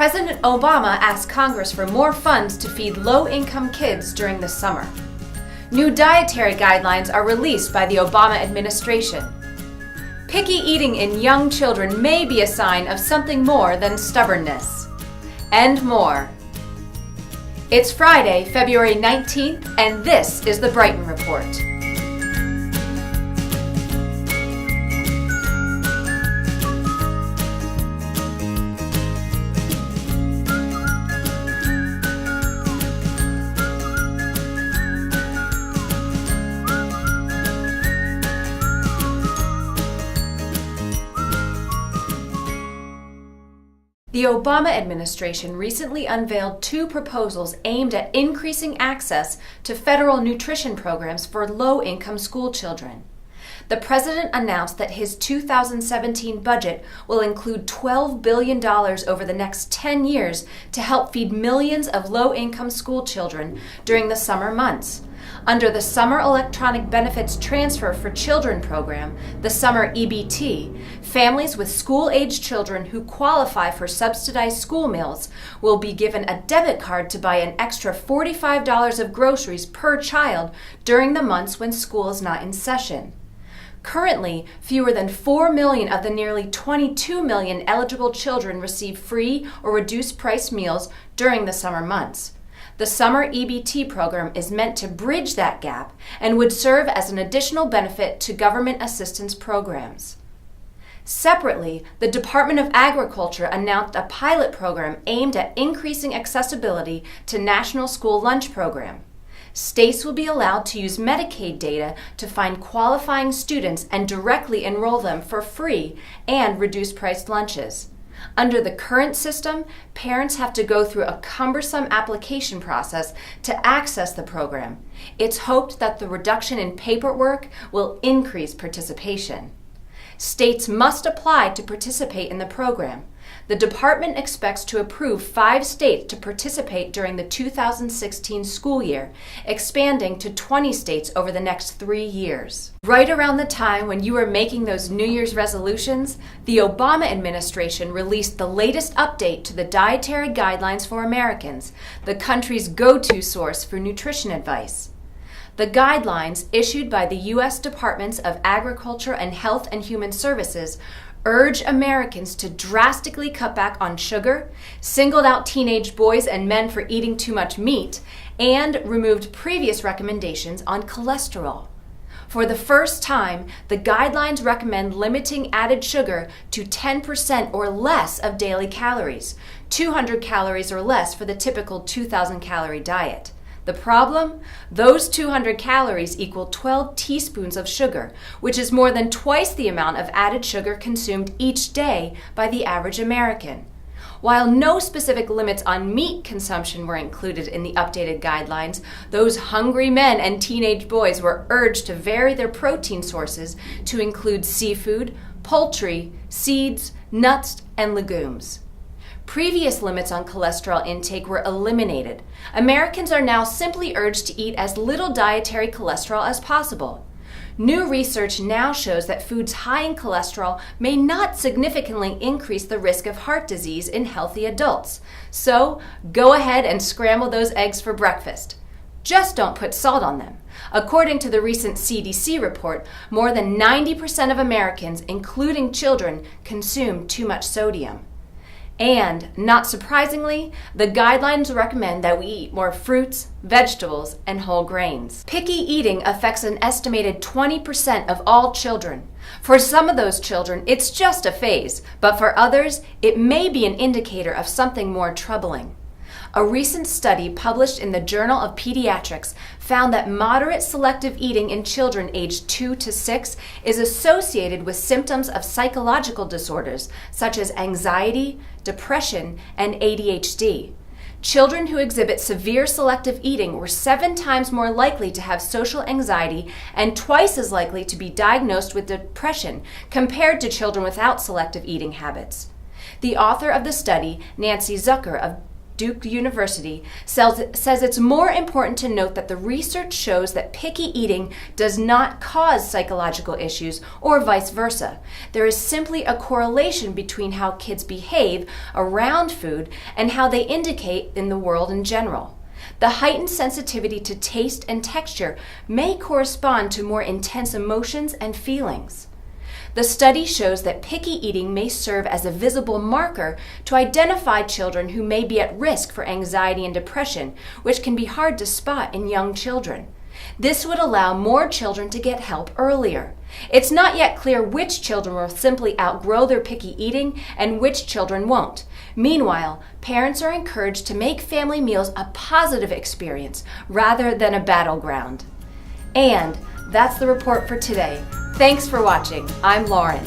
President Obama asked Congress for more funds to feed low-income kids during the summer. New dietary guidelines are released by the Obama administration. Picky eating in young children may be a sign of something more than stubbornness. And more. It's Friday, February 19th, and this is the Brighton Report. The Obama administration recently unveiled two proposals aimed at increasing access to federal nutrition programs for low-income school children. The president announced that his 2017 budget will include $12 billion over the next 10 years to help feed millions of low-income school children during the summer months. Under the Summer Electronic Benefits Transfer for Children program, the Summer EBT, families with school-aged children who qualify for subsidized school meals will be given a debit card to buy an extra $45 of groceries per child during the months when school is not in session. Currently, fewer than 4 million of the nearly 22 million eligible children receive free or reduced price meals during the summer months. The Summer EBT program is meant to bridge that gap and would serve as an additional benefit to government assistance programs. Separately, the Department of Agriculture announced a pilot program aimed at increasing accessibility to National School Lunch Program. States will be allowed to use Medicaid data to find qualifying students and directly enroll them for free and reduced-priced lunches. Under the current system, parents have to go through a cumbersome application process to access the program. It's hoped that the reduction in paperwork will increase participation. States must apply to participate in the program. The department expects to approve 5 states to participate during the 2016 school year, expanding to 20 states over the next 3 years. Right around the time when you are making those New Year's resolutions, the Obama administration released the latest update to the Dietary Guidelines for Americans, the country's go-to source for nutrition advice. The guidelines, issued by the U.S. Departments of Agriculture and Health and Human Services, urge Americans to drastically cut back on sugar, singled out teenage boys and men for eating too much meat, and removed previous recommendations on cholesterol. For the first time, the guidelines recommend limiting added sugar to 10% or less of daily calories, 200 calories or less for the typical 2,000-calorie diet. The problem? Those 200 calories equal 12 teaspoons of sugar, which is more than twice the amount of added sugar consumed each day by the average American. While no specific limits on meat consumption were included in the updated guidelines, those hungry men and teenage boys were urged to vary their protein sources to include seafood, poultry, seeds, nuts, and legumes. Previous limits on cholesterol intake were eliminated. Americans are now simply urged to eat as little dietary cholesterol as possible. New research now shows that foods high in cholesterol may not significantly increase the risk of heart disease in healthy adults. So, go ahead and scramble those eggs for breakfast. Just don't put salt on them. According to the recent CDC report, more than 90% of Americans, including children, consume too much sodium. And, not surprisingly, the guidelines recommend that we eat more fruits, vegetables, and whole grains. Picky eating affects an estimated 20% of all children. For some of those children, it's just a phase, but for others, it may be an indicator of something more troubling. A recent study published in the Journal of Pediatrics found that moderate selective eating in children aged 2 to 6 is associated with symptoms of psychological disorders such as anxiety, depression, and ADHD. Children who exhibit severe selective eating were 7 times more likely to have social anxiety and twice as likely to be diagnosed with depression compared to children without selective eating habits. The author of the study, Nancy Zucker of Duke University, says it's more important to note that the research shows that picky eating does not cause psychological issues or vice versa. There is simply a correlation between how kids behave around food and how they indicate in the world in general. The heightened sensitivity to taste and texture may correspond to more intense emotions and feelings. The study shows that picky eating may serve as a visible marker to identify children who may be at risk for anxiety and depression, which can be hard to spot in young children. This would allow more children to get help earlier. It's not yet clear which children will simply outgrow their picky eating and which children won't. Meanwhile, parents are encouraged to make family meals a positive experience rather than a battleground. And that's the report for today. Thanks for watching. I'm Lauren.